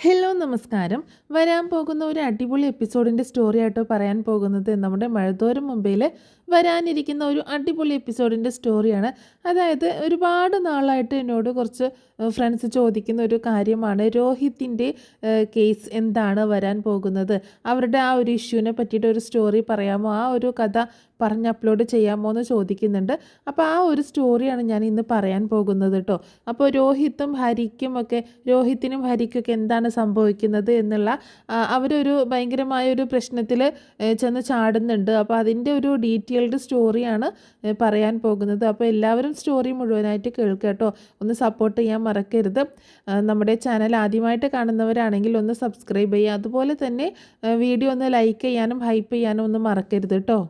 Hello നമസ്കാരം. വരാൻ പോകുന്ന ഒരു അടിപൊളി എപ്പിസോഡിൻ്റെ സ്റ്റോറി ആയിട്ടോ പറയാൻ പോകുന്നത്. നമ്മുടെ മഴത്തോരം മുംബൈയിൽ വരാനിരിക്കുന്ന ഒരു അടിപൊളി എപ്പിസോഡിൻ്റെ സ്റ്റോറിയാണ്. അതായത് ഒരുപാട് നാളായിട്ട് എന്നോട് കുറച്ച് ഫ്രണ്ട്സ് ചോദിക്കുന്ന ഒരു കാര്യമാണ്, രോഹിത്തിൻ്റെ കേസ് എന്താണ് വരാൻ പോകുന്നത്, അവരുടെ ആ ഒരു ഇഷ്യൂവിനെ പറ്റിയിട്ട് ഒരു സ്റ്റോറി പറയാമോ, ആ ഒരു കഥ പറഞ്ഞ് അപ്ലോഡ് ചെയ്യാമോ എന്ന് ചോദിക്കുന്നുണ്ട്. അപ്പോൾ ആ ഒരു സ്റ്റോറിയാണ് ഞാൻ ഇന്ന് പറയാൻ പോകുന്നത് കേട്ടോ. അപ്പോൾ രോഹിത്തിനും ഹരിക്കൊക്കെ എന്താണ് സംഭവിക്കുന്നത് എന്നുള്ള അവരൊരു ഭയങ്കരമായൊരു പ്രശ്നത്തിൽ ചെന്ന് ചാടുന്നുണ്ട്. അപ്പോൾ അതിൻ്റെ ഒരു ഡീറ്റെയിൽഡ് സ്റ്റോറിയാണ് പറയാൻ പോകുന്നത്. അപ്പോൾ എല്ലാവരും സ്റ്റോറി മുഴുവനായിട്ട് കേൾക്കുക കേട്ടോ. ഒന്ന് സപ്പോർട്ട് ചെയ്യാൻ മറക്കരുത്. നമ്മുടെ ചാനൽ ആദ്യമായിട്ട് കാണുന്നവരാണെങ്കിൽ ഒന്ന് സബ്സ്ക്രൈബ് ചെയ്യുക. അതുപോലെ തന്നെ വീഡിയോ ഒന്ന് ലൈക്ക് ചെയ്യാനും ഹൈപ്പ് ചെയ്യാനും ഒന്നും മറക്കരുത് കേട്ടോ.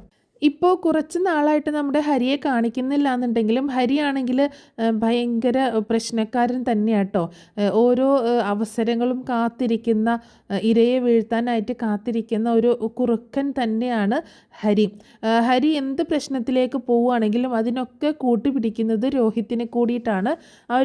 ഇപ്പോൾ കുറച്ച് നാളായിട്ട് നമ്മുടെ ഹരിയെ കാണിക്കുന്നില്ല എന്നുണ്ടെങ്കിലും ഹരിയാണെങ്കിൽ ഭയങ്കര പ്രശ്നക്കാരൻ തന്നെയാട്ടോ. ഓരോ അവസരങ്ങളും കാത്തിരിക്കുന്ന, ഇരയെ വീഴ്ത്താനായിട്ട് കാത്തിരിക്കുന്ന ഒരു കുറുക്കൻ തന്നെയാണ് ഹരി. ഹരി എന്ത് പ്രശ്നത്തിലേക്ക് പോവുകയാണെങ്കിലും അതിനൊക്കെ കൂട്ടുപിടിക്കുന്നത് രോഹിത്തിനെ കൂടിയിട്ടാണ്.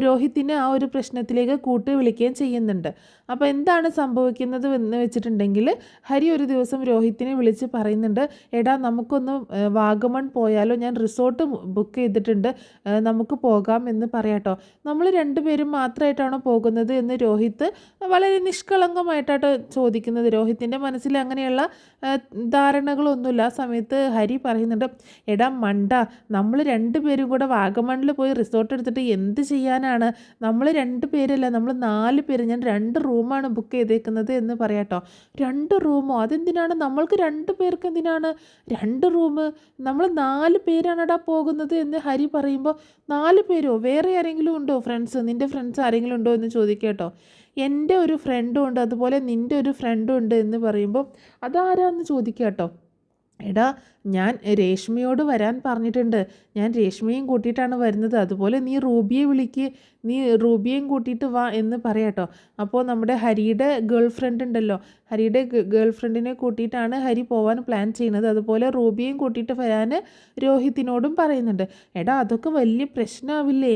രോഹിത്തിനെ ആ ഒരു പ്രശ്നത്തിലേക്ക് വിളിക്കുകയും ചെയ്യുന്നുണ്ട്. അപ്പോൾ എന്താണ് സംഭവിക്കുന്നത് എന്ന് വെച്ചിട്ടുണ്ടെങ്കിൽ, ഹരി ഒരു ദിവസം രോഹിത്തിനെ വിളിച്ച് പറയുന്നുണ്ട്, എടാ നമുക്കൊന്ന് വാഗമൺ പോയാലോ, ഞാൻ റിസോർട്ട് ബുക്ക് ചെയ്തിട്ടുണ്ട്, നമുക്ക് പോകാം എന്ന് പറയാട്ടോ. നമ്മൾ രണ്ടുപേരും മാത്രമായിട്ടാണോ പോകുന്നത് എന്ന് രോഹിത്ത് വളരെ നിഷ്കളങ്കമായിട്ടാട്ടോ ചോദിക്കുന്നത്. രോഹിത്തിൻ്റെ മനസ്സിൽ അങ്ങനെയുള്ള ധാരണകളൊന്നുമില്ല. ആ സമയത്ത് ഹരി പറയുന്നുണ്ട്, എടാ മണ്ട, നമ്മൾ രണ്ടുപേരും കൂടെ വാഗമണിൽ പോയി റിസോർട്ട് എടുത്തിട്ട് എന്ത് ചെയ്യാനാണ്, നമ്മൾ 2 പേരല്ല, നമ്മൾ 4 പേര്, ഞാൻ 2 റൂമാണ് ബുക്ക് ചെയ്തേക്കുന്നത് എന്ന് പറയാട്ടോ. 2 റൂമോ, അതെന്തിനാണ്, നമ്മൾക്ക് 2 പേർക്ക് എന്തിനാണ് 2 റൂം, നമ്മൾ 4 പേരാണടാ പോകുന്നത് എന്ന് ഹരി പറയുമ്പോൾ, 4 പേരോ, വേറെ ആരെങ്കിലും ഉണ്ടോ ഫ്രണ്ട്സ്, നിൻ്റെ ഫ്രണ്ട്സ് ആരെങ്കിലും ഉണ്ടോ എന്ന് ചോദിക്കേട്ടോ. എൻ്റെ ഒരു ഫ്രണ്ടും ഉണ്ട്, അതുപോലെ നിൻ്റെ ഒരു ഫ്രണ്ടും ഉണ്ട് എന്ന് പറയുമ്പോൾ, അതാരാന്ന് ചോദിക്കാട്ടോ. എടാ, ഞാൻ രേഷ്മയോട് വരാൻ പറഞ്ഞിട്ടുണ്ട്, ഞാൻ രേഷ്മയും കൂട്ടിയിട്ടാണ് വരുന്നത്, അതുപോലെ നീ റൂബിയെ വിളിക്ക്, നീ റൂബിയെയും കൂട്ടിയിട്ട് വാ എന്ന് പറയാട്ടോ. അപ്പോൾ നമ്മുടെ ഹരിയുടെ ഗേൾ ഫ്രണ്ട് ഉണ്ടല്ലോ, ഹരിയുടെ ഗേൾ ഫ്രണ്ടിനെ കൂട്ടിയിട്ടാണ് ഹരി പോകാൻ പ്ലാൻ ചെയ്യുന്നത്. അതുപോലെ റൂബിയെയും കൂട്ടിയിട്ട് വരാൻ രോഹിത്തിനോടും പറയുന്നുണ്ട്. എടാ, അതൊക്കെ വലിയ പ്രശ്നമാവില്ലേ,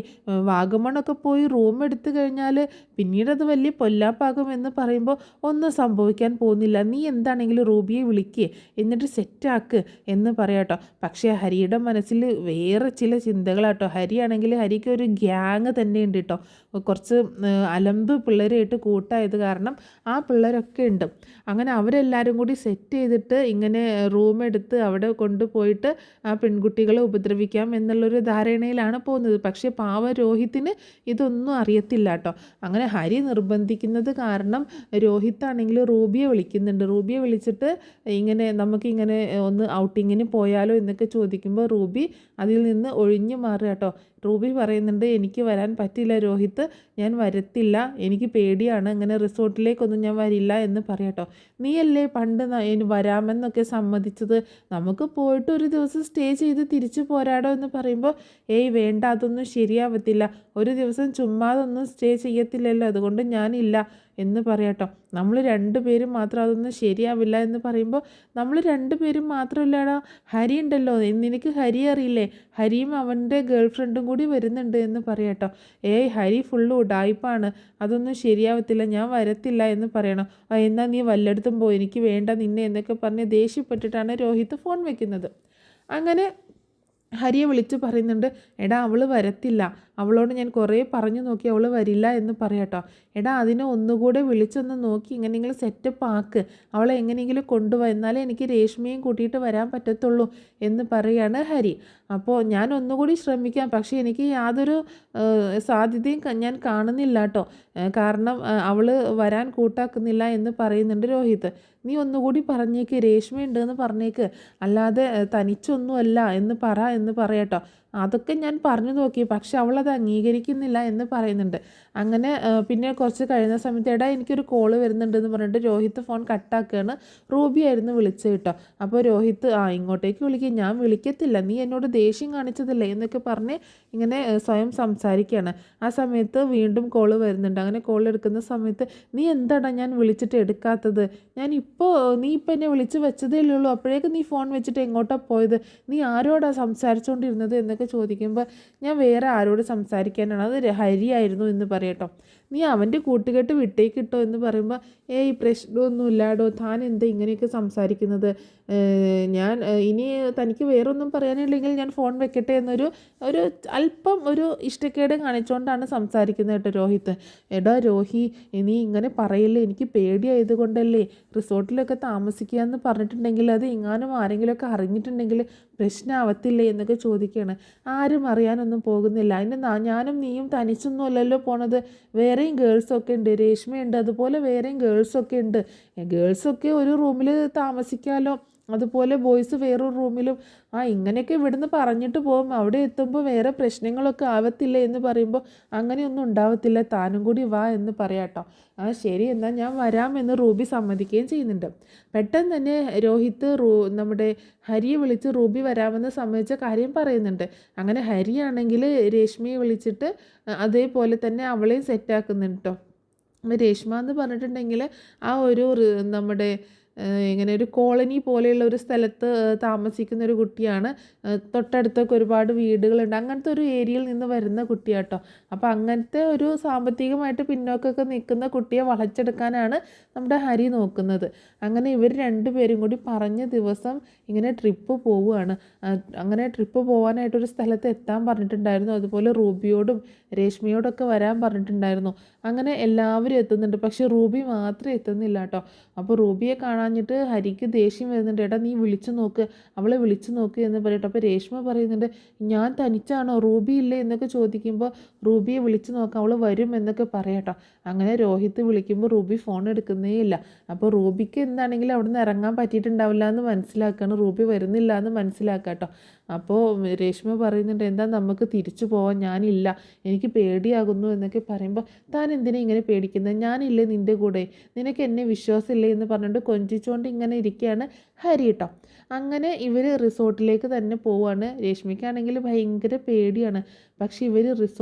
വാഗമണൊക്കെ പോയി റൂം എടുത്തു കഴിഞ്ഞാൽ പിന്നീട് അത് വലിയ പൊല്ലാപ്പാകും എന്ന് പറയുമ്പോൾ, ഒന്നും സംഭവിക്കാൻ പോകുന്നില്ല, നീ എന്താണെങ്കിലും റൂബിയെ വിളിക്കുക, എന്നിട്ട് സെറ്റാക്ക് എന്ന് പറയാട്ടോ. പക്ഷേ ഹരിയുടെ മനസ്സിൽ വേറെ ചില ചിന്തകളാട്ടോ. ഹരിയാണെങ്കിൽ, ഹരിക്ക് ഒരു ഗ്യാങ് തന്നെ ഉണ്ട് കേട്ടോ. കുറച്ച് അലമ്പ് പിള്ളേരായിട്ട് കൂട്ടായത് കാരണം ആ പിള്ളേരൊക്കെ ഉണ്ട്. അങ്ങനെ അവരെല്ലാവരും കൂടി സെറ്റ് ചെയ്തിട്ട് ഇങ്ങനെ റൂം എടുത്ത് അവിടെ കൊണ്ടുപോയിട്ട് ആ പെൺകുട്ടികളെ ഉപദ്രവിക്കാം എന്നുള്ളൊരു ധാരണയിലാണ് പോകുന്നത്. പക്ഷേ പാവ രോഹിത്തിന് ഇതൊന്നും അറിയത്തില്ല കേട്ടോ. അങ്ങനെ ഹരി നിർബന്ധിക്കുന്നത് കാരണം രോഹിത്താണെങ്കിൽ റൂബിയെ വിളിക്കുന്നുണ്ട്. റൂബിയെ വിളിച്ചിട്ട് ഇങ്ങനെ നമുക്കിങ്ങനെ ഒന്ന് ഔട്ടിങ്ങിന് പോയാലോ എന്നൊക്കെ ചോദിക്കുമ്പോൾ റൂബി അതിൽ നിന്ന് ഒഴിഞ്ഞു മാറുക കേട്ടോ. റൂബി പറയുന്നുണ്ട്, എനിക്ക് വരാൻ പറ്റില്ല രോഹിത്ത്, ഞാൻ വരത്തില്ല, എനിക്ക് പേടിയാണ്, ഇങ്ങനെ റിസോർട്ടിലേക്കൊന്നും ഞാൻ വരില്ല എന്ന് പറയാട്ടോ. നീയല്ലേ പണ്ട് വരാമെന്നൊക്കെ സമ്മതിച്ചത്, നമുക്ക് പോയിട്ട് ഒരു ദിവസം സ്റ്റേ ചെയ്ത് തിരിച്ചു പോരാടോ എന്ന് പറയുമ്പോൾ, ഏയ് വേണ്ട, അതൊന്നും ശരിയാവത്തില്ല, ഒരു ദിവസം ചുമ്മാതൊന്നും സ്റ്റേ ചെയ്യത്തില്ലല്ലോ, അതുകൊണ്ട് ഞാനില്ല എന്ന് പറയാട്ടോ. നമ്മൾ 2 പേരും മാത്രം, അതൊന്നും ശരിയാവില്ല എന്ന് പറയുമ്പോൾ, നമ്മൾ 2 പേരും മാത്രമല്ലടാ, ഹരി ഉണ്ടല്ലോ, നിനക്ക് ഹരി അറിയില്ലേ, ഹരിയും അവൻ്റെ ഗേൾ ഫ്രണ്ടും കൂടി വരുന്നുണ്ട് എന്ന് പറയാട്ടോ. ഏയ് ഹരി ഫുള്ള് ഉഡായിപ്പാണ്, അതൊന്നും ശരിയാവത്തില്ല, ഞാൻ വരത്തില്ല എന്ന് പറയണം. എന്നാൽ നീ വല്ലയിടത്തും പോയി, എനിക്ക് വേണ്ട നിന്നെ എന്നൊക്കെ പറഞ്ഞ് ദേഷ്യപ്പെട്ടിട്ടാണ് രോഹിത്ത് ഫോൺ വെക്കുന്നത്. അങ്ങനെ ഹരിയെ വിളിച്ച് പറയുന്നുണ്ട്, എടാ അവൾ വരത്തില്ല, അവളോട് ഞാൻ കുറേ പറഞ്ഞു നോക്കി, അവൾ വരില്ല എന്ന് പറയാട്ടോ. എടാ, അതിനെ ഒന്നുകൂടെ വിളിച്ചൊന്ന് നോക്കി ഇങ്ങനെയെങ്കിലും സെറ്റപ്പ് ആക്ക്, അവളെ എങ്ങനെയെങ്കിലും കൊണ്ടുപോയി, എന്നാലേ എനിക്ക് രേഷ്മയും കൂട്ടിയിട്ട് വരാൻ പറ്റത്തുള്ളൂ എന്ന് പറയാണ് ഹരി. അപ്പോൾ ഞാൻ ഒന്നുകൂടി ശ്രമിക്കാം, പക്ഷേ എനിക്ക് യാതൊരു സാധ്യതയും ഞാൻ കാണുന്നില്ല കേട്ടോ, കാരണം അവൾ വരാൻ കൂട്ടാക്കുന്നില്ല എന്ന് പറയുന്നുണ്ട് രോഹിത്ത്. നീ ഒന്നുകൂടി പറഞ്ഞേക്ക്, രേഷ്മയുണ്ട് എന്ന് പറഞ്ഞേക്ക്, അല്ലാതെ തനിച്ചൊന്നുമല്ല എന്ന് പറയാട്ടോ. അതൊക്കെ ഞാൻ പറഞ്ഞു നോക്കി, പക്ഷെ അവളത് അംഗീകരിക്കുന്നില്ല എന്ന് പറയുന്നുണ്ട്. അങ്ങനെ പിന്നെ കുറച്ച് കഴിയുന്ന സമയത്ത്, എടാ എനിക്കൊരു കോള് വരുന്നുണ്ട് എന്ന് പറഞ്ഞിട്ട് രോഹിത്ത് ഫോൺ കട്ടാക്കുകയാണ്. റൂബി ആയിരുന്നു വിളിച്ചത് കേട്ടോ. അപ്പോൾ രോഹിത്ത്, ഇങ്ങോട്ടേക്ക് വിളിക്കുക, ഞാൻ വിളിക്കത്തില്ല, നീ എന്നോട് ദേഷ്യം കാണിച്ചതില്ലേ എന്നൊക്കെ പറഞ്ഞ് ഇങ്ങനെ സ്വയം സംസാരിക്കുകയാണ്. ആ സമയത്ത് വീണ്ടും കോള് വരുന്നുണ്ട്. അങ്ങനെ കോൾ എടുക്കുന്ന സമയത്ത്, നീ എന്താടാ ഞാൻ വിളിച്ചിട്ട് എടുക്കാത്തത്, നീ ഇപ്പോൾ എന്നെ വിളിച്ച് വെച്ചതേ ഉള്ളൂ, അപ്പോഴേക്ക് നീ ഫോൺ വെച്ചിട്ട് എങ്ങോട്ടാണ് പോയത്, നീ ആരോടാ സംസാരിച്ചുകൊണ്ടിരുന്നത് എന്നൊക്കെ ചോദിക്കുമ്പോൾ, ഞാൻ വേറെ ആരോട് സംസാരിക്കാനാണ്, അത് ഹരിയായിരുന്നു എന്ന് പറയട്ടോ. നീ അവൻ്റെ കൂട്ടുകെട്ട് വിട്ടേക്കിട്ടോ എന്ന് പറയുമ്പോൾ ഏയ് പ്രശ്നമൊന്നുമില്ലാടോ, താൻ എന്താ ഇങ്ങനെയൊക്കെ സംസാരിക്കുന്നത്, ഞാൻ ഇനി തനിക്ക് വേറൊന്നും പറയാനില്ലെങ്കിൽ ഞാൻ ഫോൺ വെക്കട്ടെ എന്നൊരു ഒരു അല്പം ഒരു ഇഷ്ടക്കേട് കാണിച്ചുകൊണ്ടാണ് സംസാരിക്കുന്നത് കേട്ടോ രോഹിത്ത്. എടാ രോഹി, നീ ഇങ്ങനെ പറയില്ലേ, എനിക്ക് പേടിയായതുകൊണ്ടല്ലേ, റിസോർട്ടിലൊക്കെ താമസിക്കുക എന്ന് പറഞ്ഞിട്ടുണ്ടെങ്കിൽ അത് എങ്ങാനും ആരെങ്കിലുമൊക്കെ അറിഞ്ഞിട്ടുണ്ടെങ്കിൽ പ്രശ്നമാവത്തില്ലേ എന്നൊക്കെ ചോദിക്കുകയാണ്. ആരും അറിയാനൊന്നും പോകുന്നില്ല, അതിന് ഞാനും നീയും തനിച്ചൊന്നും അല്ലല്ലോ പോണത്, വേറെയും ഗേൾസൊക്കെ ഉണ്ട്, രേഷ്മയുണ്ട്, അതുപോലെ വേറെയും ഗേൾസൊക്കെ ഉണ്ട്, ഗേൾസൊക്കെ ഒരു റൂമിൽ താമസിക്കാമല്ലോ, അതുപോലെ ബോയ്സ് വേറൊരു റൂമിലും, ഇങ്ങനെയൊക്കെ ഇവിടുന്ന് പറഞ്ഞിട്ട് പോകും, അവിടെ എത്തുമ്പോൾ വേറെ പ്രശ്നങ്ങളൊക്കെ ആവത്തില്ല എന്ന് പറയുമ്പോൾ അങ്ങനെയൊന്നും ഉണ്ടാവത്തില്ല, താനും കൂടി വാ എന്ന് പറയാട്ടോ. ശരി എന്നാൽ ഞാൻ വരാമെന്ന് റൂബി സമ്മതിക്കുകയും ചെയ്യുന്നുണ്ട്. പെട്ടെന്ന് തന്നെ രോഹിത്ത് നമ്മുടെ ഹരിയെ വിളിച്ച് റൂബി വരാമെന്ന് സമ്മതിച്ച കാര്യം പറയുന്നുണ്ട്. അങ്ങനെ ഹരിയാണെങ്കിൽ രേഷ്മയെ വിളിച്ചിട്ട് അതേപോലെ തന്നെ അവളെയും സെറ്റാക്കുന്നുണ്ട് കേട്ടോ. രേഷ്മ എന്ന് പറഞ്ഞിട്ടുണ്ടെങ്കിൽ ആ ഒരു നമ്മുടെ ഇങ്ങനെ ഒരു കോളനി പോലെയുള്ള ഒരു സ്ഥലത്ത് താമസിക്കുന്ന ഒരു കുട്ടിയാണ്. തൊട്ടടുത്തൊക്കെ ഒരുപാട് വീടുകളുണ്ട്, അങ്ങനത്തെ ഒരു ഏരിയയിൽ നിന്ന് വരുന്ന കുട്ടിയാട്ടോ. അപ്പോൾ അങ്ങനത്തെ ഒരു സാമ്പത്തികമായിട്ട് പിന്നോക്കൊക്കെ നിൽക്കുന്ന കുട്ടിയെ വളച്ചെടുക്കാനാണ് നമ്മുടെ ഹരി നോക്കുന്നത്. അങ്ങനെ ഇവർ രണ്ടുപേരും കൂടി പറഞ്ഞ ദിവസം ഇങ്ങനെ ട്രിപ്പ് പോവുകയാണ്. അങ്ങനെ ട്രിപ്പ് പോകാനായിട്ടൊരു സ്ഥലത്ത് എത്താൻ പറഞ്ഞിട്ടുണ്ടായിരുന്നു. അതുപോലെ റൂബിയോടും രേഷ്മയോടൊക്കെ വരാൻ പറഞ്ഞിട്ടുണ്ടായിരുന്നു. അങ്ങനെ എല്ലാവരും എത്തുന്നുണ്ട്, പക്ഷെ റൂബി മാത്രമേ എത്തുന്നില്ല കേട്ടോ. അപ്പോൾ റൂബിയെ കാണാഞ്ഞിട്ട് ഹരിക്ക് ദേഷ്യം വരുന്നുണ്ട്. ഏട്ടാ നീ വിളിച്ചു നോക്ക്, അവളെ വിളിച്ചു നോക്ക് എന്ന് പറയട്ടെ. അപ്പോൾ രേഷ്മ പറയുന്നുണ്ട്, ഞാൻ തനിച്ചാണോ, റൂബി ഇല്ലേ എന്നൊക്കെ ചോദിക്കുമ്പോൾ റൂബിയെ വിളിച്ചു നോക്കാം, അവൾ വരും എന്നൊക്കെ പറയട്ടോ. അങ്ങനെ രോഹിത്ത് വിളിക്കുമ്പോൾ റൂബി ഫോൺ എടുക്കുന്നേ ഇല്ല. അപ്പോൾ റൂബിക്ക് എന്താണെങ്കിലും അവിടെ നിന്ന് ഇറങ്ങാൻ പറ്റിയിട്ടുണ്ടാവില്ല എന്ന് മനസ്സിലാക്കുകയാണ്, റൂബി വരുന്നില്ല എന്ന് മനസ്സിലാക്കാം കേട്ടോ. അപ്പോൾ രേഷ്മ പറയുന്നുണ്ട്, എന്താ നമുക്ക് തിരിച്ചു പോവാൻ, ഞാനില്ല, എനിക്ക് പേടിയാകുന്നു എന്നൊക്കെ പറയുമ്പോൾ താൻ എന്തിനാ ഇങ്ങനെ പേടിക്കുന്നത്, ഞാനില്ലേ നിൻ്റെ കൂടെ, നിനക്ക് എന്നെ വിശ്വാസമില്ലേ എന്ന് പറഞ്ഞുകൊണ്ട് കൊഞ്ചിച്ചുകൊണ്ട് ഇങ്ങനെ ഇരിക്കുകയാണ് ഹരി കേട്ടോ. അങ്ങനെ ഇവർ റിസോർട്ടിലേക്ക് തന്നെ പോവുകയാണ്. രേഷ്മയ്ക്കാണെങ്കിൽ ഭയങ്കര പേടിയാണ്. പക്ഷേ ഇവർ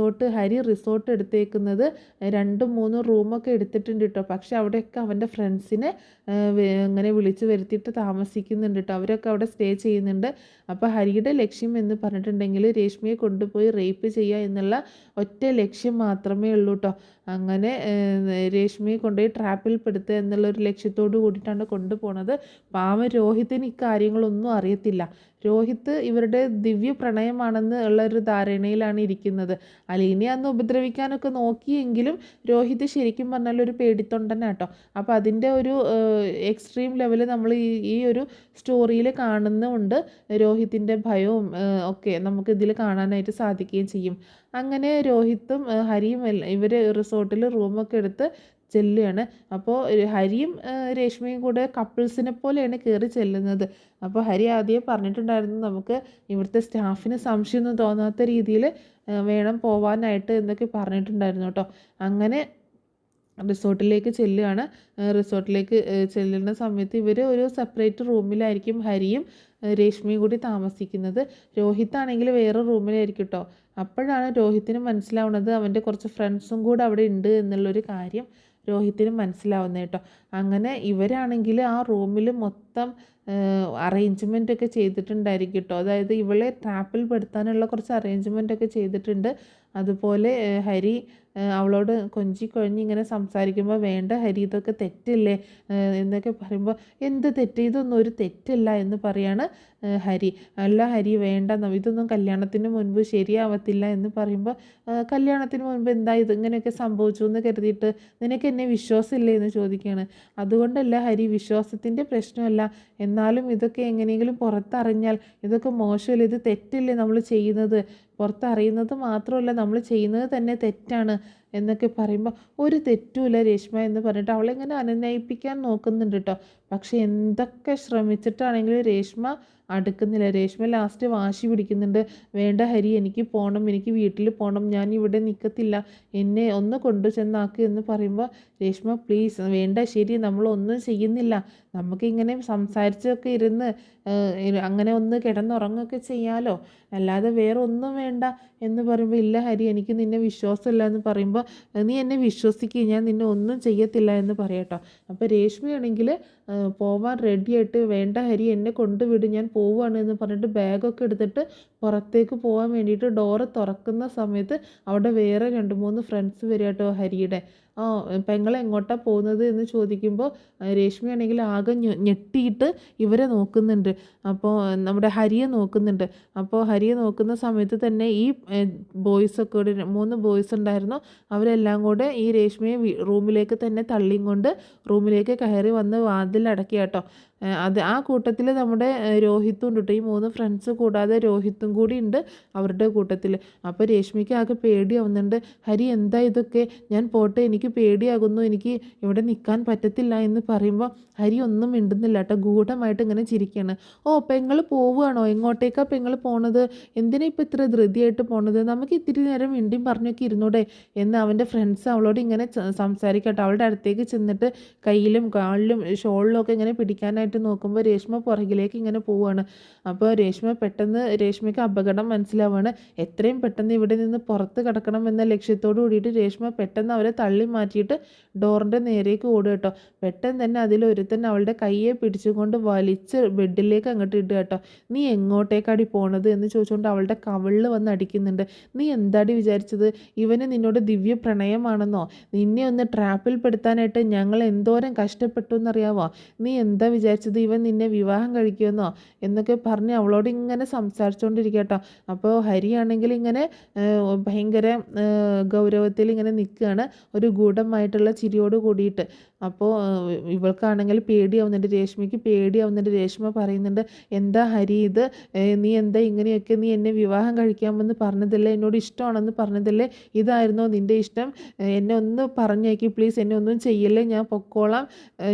ഹരി റിസോർട്ട് എടുത്തേക്കുന്നത് 2-3 റൂമൊക്കെ എടുത്തിട്ടുണ്ട് കേട്ടോ. പക്ഷെ അവിടെയൊക്കെ അവൻ്റെ ഫ്രണ്ട്സിനെ അങ്ങനെ വിളിച്ച് വരുത്തിയിട്ട് താമസിക്കുന്നുണ്ട് കേട്ടോ. അവരൊക്കെ അവിടെ സ്റ്റേ ചെയ്യുന്നുണ്ട്. അപ്പോൾ ഹരിയുടെ ലക്ഷ്യം എന്ന് പറഞ്ഞിട്ടുണ്ടെങ്കിൽ രേഷ്മയെ കൊണ്ടുപോയി റേപ്പ് ചെയ്യുക എന്നുള്ള ഒറ്റ ലക്ഷ്യം മാത്രമേ ഉള്ളൂ കേട്ടോ. അങ്ങനെ രേഷ്മയെ കൊണ്ടുപോയി ട്രാപ്പിൽ പെടുത്തുക എന്നുള്ളൊരു ലക്ഷ്യത്തോട് കൂടിയിട്ടാണ് കൊണ്ടുപോകുന്നത്. പാവം രോഹിത്തിന് ഇക്കാര്യങ്ങളൊന്നും അറിയത്തില്ല. രോഹിത്ത് ഇവരുടെ ദിവ്യ പ്രണയമാണെന്ന് ഉള്ളൊരു ധാരണയിലാണ് ഇരിക്കുന്നത്. അലീനെ അന്ന് ഉപദ്രവിക്കാനൊക്കെ നോക്കിയെങ്കിലും രോഹിത്ത് ശരിക്കും പറഞ്ഞാൽ ഒരു പേടിത്തൊണ്ടനാട്ടോ. അപ്പോൾ അതിൻ്റെ ഒരു എക്സ്ട്രീം ലെവൽ നമ്മൾ ഈ ഒരു സ്റ്റോറിയിൽ കാണുന്നുമുണ്ട്. രോഹിത്തിൻ്റെ ഭയവും ഒക്കെ നമുക്ക് ഇതിൽ കാണാനായിട്ട് സാധിക്കുകയും ചെയ്യും. അങ്ങനെ രോഹിത്തും ഹരിയും ഇവർ റിസോർട്ടിൽ റൂമൊക്കെ എടുത്ത് ചെല്ലുകയാണ്. അപ്പോൾ ഹരിയും രേഷ്മയും കൂടെ കപ്പിൾസിനെ പോലെയാണ് കയറി ചെല്ലുന്നത്. അപ്പോൾ ഹരി ആദ്യം പറഞ്ഞിട്ടുണ്ടായിരുന്നു, നമുക്ക് ഇവിടുത്തെ സ്റ്റാഫിന് സംശയമൊന്നും തോന്നാത്ത രീതിയിൽ വേണം പോവാനായിട്ട് എന്നൊക്കെ പറഞ്ഞിട്ടുണ്ടായിരുന്നു കേട്ടോ. അങ്ങനെ റിസോർട്ടിലേക്ക് ചെല്ലുകയാണ്. റിസോർട്ടിലേക്ക് ചെല്ലുന്ന സമയത്ത് ഇവർ ഒരു സെപ്പറേറ്റ് റൂമിലായിരിക്കും ഹരിയും രേഷ്മയും കൂടി താമസിക്കുന്നത്. രോഹിത്താണെങ്കിൽ വേറെ റൂമിലായിരിക്കും കേട്ടോ. അപ്പോഴാണ് രോഹിത്തിന് മനസ്സിലാവുന്നത് അവൻ്റെ കുറച്ച് ഫ്രണ്ട്സും കൂടെ അവിടെ ഉണ്ട് എന്നുള്ളൊരു കാര്യം രോഹിത്തിന് മനസ്സിലാവുന്നത് കേട്ടോ. അങ്ങനെ ഇവരാണെങ്കിൽ ആ റൂമിൽ മൊത്തം അറേഞ്ച്മെൻ്റ് ഒക്കെ ചെയ്തിട്ടുണ്ടായിരിക്കും കേട്ടോ. അതായത് ഇവളെ ട്രാപ്പിൽ പെടുത്താനുള്ള കുറച്ച് അറേഞ്ച്മെൻ്റ് ഒക്കെ ചെയ്തിട്ടുണ്ട്. അതുപോലെ ഹരി അവളോട് കൊഞ്ചിക്കൊഴിഞ്ഞ് ഇങ്ങനെ സംസാരിക്കുമ്പോൾ, വേണ്ട ഹരി ഇതൊക്കെ തെറ്റില്ലേ എന്നൊക്കെ പറയുമ്പോൾ, എന്ത് തെറ്റ്, ഇതൊന്നും ഒരു തെറ്റല്ല എന്ന് പറയാണ് ഹരി. അല്ല ഹരി വേണ്ട, ഇതൊന്നും കല്യാണത്തിന് മുൻപ് ശരിയാവത്തില്ല എന്ന് പറയുമ്പോൾ, കല്യാണത്തിന് മുൻപ് എന്താ ഇത് ഇങ്ങനെയൊക്കെ സംഭവിച്ചു എന്ന് കരുതിയിട്ട് നിനക്ക് എന്നെ വിശ്വാസമില്ലേ എന്ന് ചോദിക്കുകയാണ്. അതുകൊണ്ടല്ല ഹരി, വിശ്വാസത്തിൻ്റെ പ്രശ്നമല്ല, എന്നാലും ഇതൊക്കെ എങ്ങനെയെങ്കിലും പുറത്തറിഞ്ഞാൽ ഇതൊക്കെ മോശമല്ലേ, ഇത് തെറ്റില്ലേ നമ്മൾ ചെയ്യുന്നത്, പുറത്തറിയുന്നത് മാത്രമല്ല നമ്മൾ ചെയ്യുന്നത് തന്നെ തെറ്റാണ് എന്നൊക്കെ പറയുമ്പോൾ, ഒരു തെറ്റുമില്ല രേഷ്മ എന്ന് പറഞ്ഞിട്ട് അവളിങ്ങനെ അനുനയിപ്പിക്കാൻ നോക്കുന്നുണ്ട് കേട്ടോ. പക്ഷെ എന്തൊക്കെ ശ്രമിച്ചിട്ടാണെങ്കിലും രേഷ്മ അടുക്കുന്നില്ല. രേഷ്മ ലാസ്റ്റ് വാശി പിടിക്കുന്നുണ്ട്, വേണ്ട ഹരി എനിക്ക് പോകണം, എനിക്ക് വീട്ടിൽ പോകണം, ഞാൻ ഇവിടെ നിൽക്കത്തില്ല, എന്നെ ഒന്ന് കൊണ്ടു ചെന്നാക്ക് എന്ന് പറയുമ്പോൾ, രേഷ്മ പ്ലീസ് വേണ്ട, ശരി നമ്മളൊന്നും ചെയ്യുന്നില്ല, നമുക്കിങ്ങനെ സംസാരിച്ചൊക്കെ ഇരുന്ന് അങ്ങനെ ഒന്ന് കിടന്നുറങ്ങുകയൊക്കെ ചെയ്യാമല്ലോ, അല്ലാതെ വേറെ ഒന്നും വേണ്ട എന്ന് പറയുമ്പോൾ, ഇല്ല ഹരി എനിക്ക് നിന്നെ വിശ്വാസമില്ല എന്ന് പറയുമ്പോൾ, നീ എന്നെ വിശ്വസിക്കുക, ഞാൻ നിന്നെ ഒന്നും ചെയ്യത്തില്ല എന്ന് പറയട്ടോ. അപ്പോൾ രേഷ്മയാണെങ്കിൽ പോവാൻ റെഡിയായിട്ട്, വേണ്ട ഹരി എന്നെ കൊണ്ടുവിട്, ഞാൻ പോവുകയാണ് എന്ന് പറഞ്ഞിട്ട് ബാഗൊക്കെ എടുത്തിട്ട് പുറത്തേക്ക് പോകാൻ വേണ്ടിയിട്ട് ഡോറ് തുറക്കുന്ന സമയത്ത് അവിടെ വേറെ 2-3 ഫ്രണ്ട്സ് വരിക കേട്ടോ ഹരിയുടെ. ആ പെങ്ങൾ എങ്ങോട്ടാ പോകുന്നത് എന്ന് ചോദിക്കുമ്പോൾ രേഷ്മയാണെങ്കിൽ ആകെ ഞെട്ടിയിട്ട് ഇവരെ നോക്കുന്നുണ്ട്. അപ്പോൾ നമ്മുടെ ഹരിയെ നോക്കുന്നുണ്ട്. അപ്പോൾ ഹരിയെ നോക്കുന്ന സമയത്ത് തന്നെ ഈ ബോയ്സൊക്കെ കൂടി 3 ബോയ്സ് ഉണ്ടായിരുന്നു. അവരെല്ലാം കൂടെ ഈ രേഷ്മയെ റൂമിലേക്ക് തന്നെ തള്ളിയും കൊണ്ട് റൂമിലേക്ക് കയറി വന്ന് വാതിലടക്കി കേട്ടോ. അത് ആ കൂട്ടത്തിൽ നമ്മുടെ രോഹിത്തും ഉണ്ട് കേട്ടോ. ഈ 3 ഫ്രണ്ട്സ് കൂടാതെ രോഹിത്തും കൂടി ഉണ്ട് അവരുടെ കൂട്ടത്തിൽ. അപ്പോൾ രേഷ്മയ്ക്ക് ആകെ പേടിയാവുന്നുണ്ട്. ഹരി എന്താ ഇതൊക്കെ, ഞാൻ പോട്ടെ, എനിക്ക് പേടിയാകുന്നു, എനിക്ക് ഇവിടെ നിൽക്കാൻ പറ്റത്തില്ല എന്ന് പറയുമ്പോൾ ഹരി ഒന്നും മിണ്ടുന്നില്ല കേട്ടോ. ഗൂഢമായിട്ട് ഇങ്ങനെ ചിരിക്കുകയാണ്. ഓ പെങ്ങൾ പോവുകയാണോ, എങ്ങോട്ടേക്കാണ് പെങ്ങൾ പോണത്, എന്തിനാ ഇപ്പോൾ ഇത്ര ധൃതിയായിട്ട് പോണത്, നമുക്ക് ഇത്തിരി നേരം മിണ്ടിയും പറഞ്ഞൊക്കെ ഇരുന്നൂടെ എന്ന് അവൻ്റെ ഫ്രണ്ട്സ് അവളോട് ഇങ്ങനെ സംസാരിക്കട്ടെ. അവളുടെ അടുത്തേക്ക് ചെന്നിട്ട് കയ്യിലും കാലിലും ഷോളിലും ഒക്കെ ഇങ്ങനെ പിടിക്കാനായിട്ട് നോക്കുമ്പോൾ രേഷ്മ പുറകിലേക്ക് ഇങ്ങനെ പോവുകയാണ്. അപ്പോൾ രേഷ്മയ്ക്ക് അപകടം മനസ്സിലാവുകയാണ്. എത്രയും പെട്ടെന്ന് ഇവിടെ നിന്ന് പുറത്ത് കിടക്കണം എന്ന ലക്ഷ്യത്തോടു കൂടിയിട്ട് രേഷ്മ പെട്ടെന്ന് അവരെ തള്ളി മാറ്റിയിട്ട് ഡോറിൻ്റെ നേരേക്ക് ഓടുക കേട്ടോ. പെട്ടെന്ന് തന്നെ അതിലൊരുത്തൻ അവളുടെ കയ്യെ പിടിച്ചുകൊണ്ട് വലിച്ച് ബെഡിലേക്ക് അങ്ങോട്ട് ഇടുക കേട്ടോ. നീ എങ്ങോട്ടേക്കാടി പോണത് എന്ന് ചോദിച്ചുകൊണ്ട് അവളുടെ കവിളിൽ വന്ന് അടിക്കുന്നുണ്ട്. നീ എന്താടി വിചാരിച്ചത്, ഇവന് നിന്നോട് ദിവ്യ പ്രണയമാണെന്നോ, നിന്നെ ഒന്ന് ട്രാപ്പിൽ പെടുത്താനായിട്ട് ഞങ്ങൾ എന്തോരം കഷ്ടപ്പെട്ടു എന്നറിയാവോ, നീ എന്താ വിചാരിച്ചത്, ഇവൻ നിന്നെ വിവാഹം കഴിക്കുമെന്നോ എന്നൊക്കെ പറഞ്ഞ് അവളോട് ഇങ്ങനെ സംസാരിച്ചുകൊണ്ടിരിക്കുക കേട്ടോ. അപ്പോൾ ഹരിയാണെങ്കിൽ ഇങ്ങനെ ഭയങ്കര ഗൗരവത്തിൽ ഇങ്ങനെ നിൽക്കുകയാണ്, ഒരു ഗൂഢമായിട്ടുള്ള ചിരിയോട് കൂടിയിട്ട്. അപ്പോൾ ഇവൾക്കാണെങ്കിൽ പേടിയാവുന്നുണ്ട്, രേഷ്മയ്ക്ക് പേടിയാവുന്നുണ്ട്. രേഷ്മ പറയുന്നുണ്ട്, എന്താ ഹരി ഇത്, നീ എന്താ ഇങ്ങനെയൊക്കെ, നീ എന്നെ വിവാഹം കഴിക്കാമെന്ന് പറഞ്ഞതല്ലേ, എന്നോട് ഇഷ്ടമാണെന്ന് പറഞ്ഞതല്ലേ, ഇതായിരുന്നോ നിൻ്റെ ഇഷ്ടം, എന്നെ ഒന്ന് പറഞ്ഞേക്ക് പ്ലീസ്, എന്നെ ഒന്നും ചെയ്യല്ലേ, ഞാൻ പൊക്കോളാം,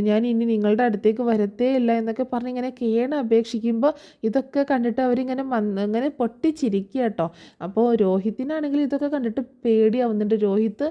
ഞാൻ ഇനി നിങ്ങളുടെ അടുത്തേക്ക് വരത്തേ ഇല്ല എന്നൊക്കെ പറഞ്ഞ് ഇങ്ങനെ അപേക്ഷിക്കുമ്പോൾ ഇതൊക്കെ കണ്ടിട്ട് അവരിങ്ങനെ ഇങ്ങനെ പൊട്ടിച്ചിരിക്കുക കേട്ടോ. അപ്പോൾ രോഹിത്തിനാണെങ്കിൽ ഇതൊക്കെ കണ്ടിട്ട് പേടിയാവുന്നുണ്ട്. രോഹിത്ത്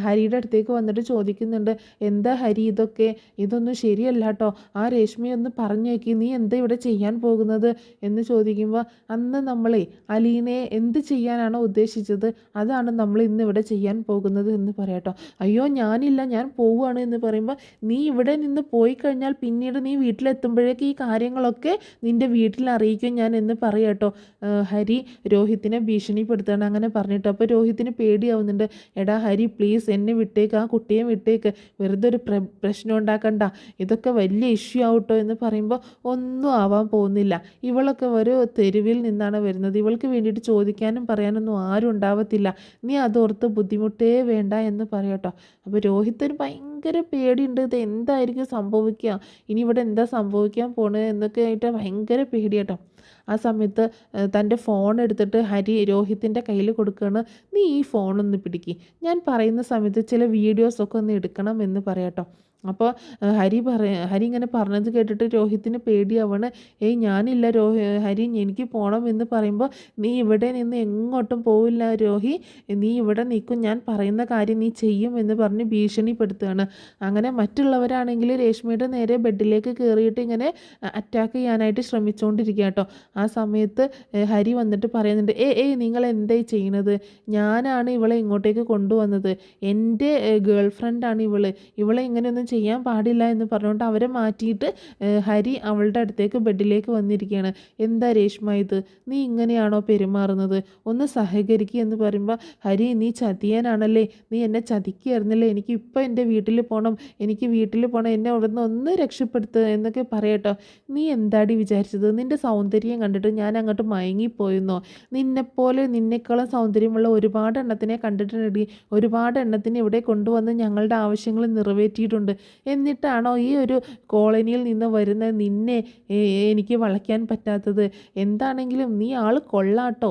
ഹരിയുടെ അടുത്തേക്ക് വന്നിട്ട് ചോദിക്കുന്നുണ്ട്, എന്താ ഹരി ഇതൊക്കെ, ഇതൊന്നും ശരിയല്ല കേട്ടോ, ആ രേഷ്മയെ ഒന്ന് പറഞ്ഞേക്കി, നീ എന്താ ഇവിടെ ചെയ്യാൻ പോകുന്നത് എന്ന് ചോദിക്കുമ്പോൾ അന്ന് നമ്മളെ അലീനയെ എന്ത് ചെയ്യാനാണോ ഉദ്ദേശിച്ചത് അതാണ് നമ്മൾ ഇന്ന് ഇവിടെ ചെയ്യാൻ പോകുന്നത് എന്ന് പറയാട്ടോ. അയ്യോ ഞാനില്ല, ഞാൻ പോവുകയാണ് എന്ന് പറയുമ്പോൾ നീ ഇവിടെ നിന്ന് പോയി കഴിഞ്ഞാൽ പിന്നീട് നീ വീട്ടിലെത്തുമ്പോഴേക്ക് ഈ കാര്യങ്ങളൊക്കെ നിൻ്റെ വീട്ടിൽ അറിയിക്കും ഞാൻ എന്ന് പറയാട്ടോ. ഹരി രോഹിത്തിനെ ഭീഷണിപ്പെടുത്തുകയാണ് അങ്ങനെ പറഞ്ഞിട്ട്. അപ്പോൾ രോഹിത്തിന് പേടിയാവുന്നുണ്ട്. എടാ ഹരി പ്ലീസ് എന്നെ വിട്ടേക്ക്, ആ കുട്ടിയെ വിട്ടേക്ക്, വെറുതെ ഒരു പ്രശ്നം ഉണ്ടാക്കണ്ട, ഇതൊക്കെ വലിയ ഇഷ്യൂ ആവട്ടോ എന്ന് പറയുമ്പോൾ ഒന്നും ആവാൻ പോകുന്നില്ല, ഇവളൊക്കെ ഒരു തെരുവിൽ നിന്നാണ് വരുന്നത്, ഇവൾക്ക് വേണ്ടിയിട്ട് ചോദിക്കാനും പറയാനൊന്നും ആരും ഉണ്ടാവത്തില്ല, നീ അതോർത്ത് ബുദ്ധിമുട്ടേ വേണ്ട എന്ന് പറയാട്ടോ. അപ്പോൾ രോഹിത്തിന് ഭയങ്കര പേടിയുണ്ട്, ഇത് എന്തായിരിക്കും സംഭവിക്കുക, ഇനി ഇവിടെ എന്താ സംഭവിക്കാൻ പോണത് എന്നൊക്കെ ആയിട്ട് ഭയങ്കര പേടിയാട്ടോ. ആ സമയത്ത് തൻ്റെ ഫോൺ എടുത്തിട്ട് ഹരി രോഹിത്തിൻ്റെ കയ്യിൽ കൊടുക്കുകയാണ്. നീ ഈ ഫോണൊന്ന് പിടിക്ക്, ഞാൻ പറയുന്ന സമയത്ത് ചില വീഡിയോസൊക്കെ ഒന്ന് എടുക്കണം എന്ന് പറയാട്ടോ. അപ്പോൾ ഹരി ഇങ്ങനെ പറഞ്ഞത് കേട്ടിട്ട് രോഹിത്തിന് പേടിയാവണ്. ഞാനില്ല ഹരി, എനിക്ക് പോകണം എന്ന് പറയുമ്പോൾ നീ ഇവിടെ നിന്ന് എങ്ങോട്ടും പോവില്ല രോഹി, നീ ഇവിടെ നിൽക്കും, ഞാൻ പറയുന്ന കാര്യം നീ ചെയ്യും എന്ന് പറഞ്ഞ് ഭീഷണിപ്പെടുത്തുകയാണ്. അങ്ങനെ മറ്റുള്ളവരാണെങ്കിൽ രേഷ്മയുടെ നേരെ ബെഡിലേക്ക് കയറിയിട്ട് ഇങ്ങനെ അറ്റാക്ക് ചെയ്യാനായിട്ട് ശ്രമിച്ചുകൊണ്ടിരിക്കുക കേട്ടോ. ആ സമയത്ത് ഹരി വന്നിട്ട് പറയുന്നുണ്ട്, നിങ്ങൾ എന്തായി ചെയ്യണത്, ഞാനാണ് ഇവളെ ഇങ്ങോട്ടേക്ക് കൊണ്ടുവന്നത്, എൻ്റെ ഗേൾ ഫ്രണ്ടാണ് ഇവളെ ഇങ്ങനെയൊന്നും ചെയ്യാൻ പാടില്ല എന്ന് പറഞ്ഞുകൊണ്ട് അവരെ മാറ്റിയിട്ട് ഹരി അവളുടെ അടുത്തേക്ക് ബെഡിലേക്ക് വന്നിരിക്കുകയാണ്. എന്താ രേഷ്മ ഇത്, നീ ഇങ്ങനെയാണോ പെരുമാറുന്നത്, ഒന്ന് സഹകരിക്കുക എന്ന് പറയുമ്പോൾ ഹരി നീ ചതിയാനാണല്ലേ, നീ എന്നെ ചതിക്കുകയായിരുന്നല്ലേ, എനിക്ക് ഇപ്പോൾ എൻ്റെ വീട്ടിൽ പോകണം, എന്നെ അവിടെ നിന്ന് ഒന്ന് രക്ഷപ്പെടുത്തുക എന്നൊക്കെ പറയട്ടോ. നീ എന്താടി വിചാരിച്ചത്, നിൻ്റെ സൗന്ദര്യം കണ്ടിട്ട് ഞാൻ അങ്ങോട്ട് മയങ്ങിപ്പോയെന്നോ, നിന്നെക്കാളും സൗന്ദര്യമുള്ള ഒരുപാട് എണ്ണത്തിനെ കണ്ടിട്ടുണ്ട്, ഒരുപാട് എണ്ണത്തിനെ ഇവിടെ കൊണ്ടുവന്ന് ഞങ്ങളുടെ ആവശ്യങ്ങൾ നിറവേറ്റിയിട്ടുണ്ട്, എന്നിട്ടാണോ ഈ ഒരു കോളനിയിൽ നിന്ന് വരുന്ന നിന്നെ എനിക്ക് വളയ്ക്കാൻ പറ്റാത്തത്, എന്താണെങ്കിലും നീ ആൾ കൊള്ളാട്ടോ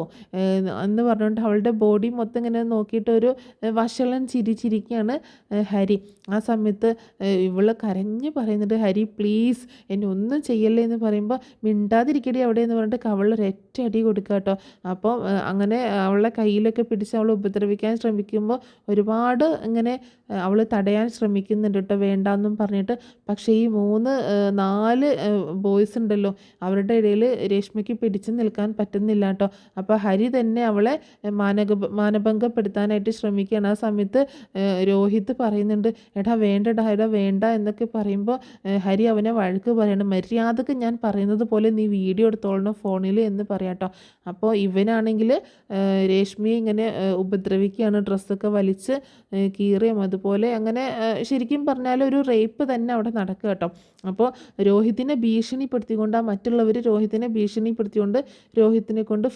എന്ന് പറഞ്ഞുകൊണ്ട് അവളുടെ ബോഡി മൊത്തം ഇങ്ങനെ നോക്കിയിട്ട് ഒരു വഷളൻ ചിരിച്ചിരിക്കുകയാണ് ഹരി. ആ സമയത്ത് ഇവള് കരഞ്ഞ് പറയുന്നുണ്ട്, ഹരി പ്ലീസ് എന്നെ ഒന്നും ചെയ്യല്ലേ എന്ന് പറയുമ്പോൾ മിണ്ടാതിരിക്കടി അവിടെ എന്ന് പറഞ്ഞിട്ട് അവളൊരൊറ്റ അടി കൊടുക്കുക കേട്ടോ. അപ്പോൾ അങ്ങനെ അവളെ കയ്യിലൊക്കെ പിടിച്ച് അവൾ ഉപദ്രവിക്കാൻ ശ്രമിക്കുമ്പോൾ ഒരുപാട് ഇങ്ങനെ അവൾ തടയാൻ ശ്രമിക്കുന്നുണ്ട് കേട്ടോ. വേണ്ടെന്നും പറഞ്ഞിട്ട്. പക്ഷേ ഈ 4 ബോയ്സ് ഉണ്ടല്ലോ, അവരുടെ ഇടയിൽ രേഷ്മയ്ക്ക് പിടിച്ചു നിൽക്കാൻ പറ്റുന്നില്ല കേട്ടോ. അപ്പോൾ ഹരി തന്നെ അവളെ മാനഭംഗപ്പെടുത്താനായിട്ട് ശ്രമിക്കുകയാണ്. ആ സമയത്ത് രോഹിത് പറയുന്നുണ്ട്, എടാ വേണ്ടടാ, എടാ വേണ്ട എന്നൊക്കെ പറയുമ്പോൾ ഹരി അവനെ വഴക്ക് പറയണം. മര്യാദക്ക് ഞാൻ പറയുന്നത് പോലെ നീ വീഡിയോ എടുത്തോളണം ഫോണിൽ എന്ന് പറയാട്ടോ. അപ്പോൾ ഇവനാണെങ്കിൽ രേഷ്മയെ ഇങ്ങനെ ഉപദ്രവിക്കുകയാണ്, ഡ്രസ്സൊക്കെ വലിച്ച് കീറിയും അതുപോലെ അങ്ങനെ ശരിക്കും പറഞ്ഞാൽ ഒരു റേപ്പ് തന്നെ അവിടെ നടക്കുക കേട്ടോ. അപ്പോൾ രോഹിത്തിനെ ഭീഷണിപ്പെടുത്തിക്കൊണ്ട് മറ്റുള്ളവർ രോഹിത്തിനെ ഭീഷണിപ്പെടുത്തിക്കൊണ്ട് രോഹിത്തിനെ കൊണ്ട്